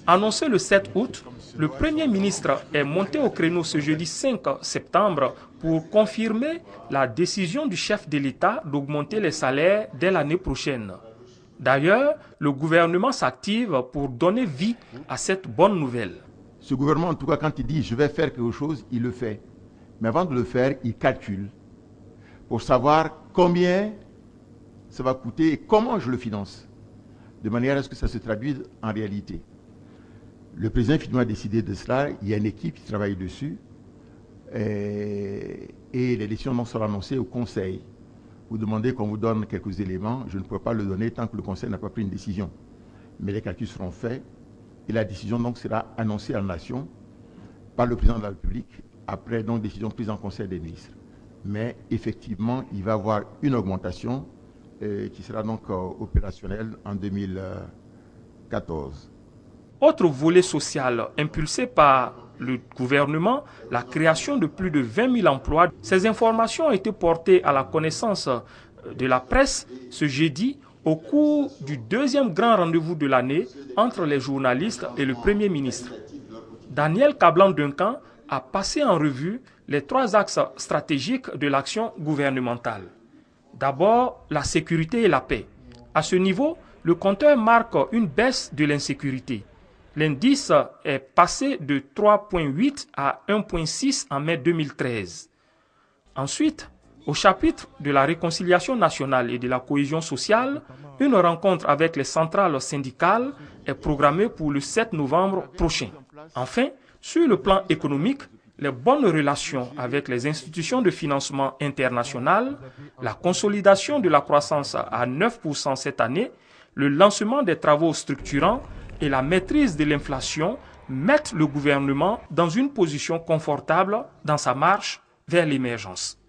Annoncé le 7 août, le Premier ministre est monté au créneau ce jeudi 5 septembre pour confirmer la décision du chef de l'État d'augmenter les salaires dès l'année prochaine. D'ailleurs, le gouvernement s'active pour donner vie à cette bonne nouvelle. Ce gouvernement, en tout cas, quand il dit « je vais faire quelque chose », il le fait. Mais avant de le faire, il calcule pour savoir combien ça va coûter et comment je le finance, de manière à ce que ça se traduise en réalité. Le président finalement a décidé de cela, il y a une équipe qui travaille dessus et les décisions seront annoncées au Conseil. Vous demandez qu'on vous donne quelques éléments, je ne peux pas le donner tant que le Conseil n'a pas pris une décision. Mais les calculs seront faits et la décision donc sera annoncée à la nation par le président de la République après donc décision prise en Conseil des ministres. Mais effectivement, il va y avoir une augmentation qui sera donc opérationnelle en 2014. Autre volet social impulsé par le gouvernement, la création de plus de 20 000 emplois. Ces informations ont été portées à la connaissance de la presse ce jeudi au cours du deuxième grand rendez-vous de l'année entre les journalistes et le Premier ministre. Daniel Kablan-Duncan a passé en revue les 3 axes stratégiques de l'action gouvernementale. D'abord, la sécurité et la paix. À ce niveau, le compteur marque une baisse de l'insécurité. L'indice est passé de 3,8 à 1,6 en mai 2013. Ensuite, au chapitre de la réconciliation nationale et de la cohésion sociale, une rencontre avec les centrales syndicales est programmée pour le 7 novembre prochain. Enfin, sur le plan économique, les bonnes relations avec les institutions de financement internationales, la consolidation de la croissance à 9% cette année, le lancement des travaux structurants et la maîtrise de l'inflation mettent le gouvernement dans une position confortable dans sa marche vers l'émergence.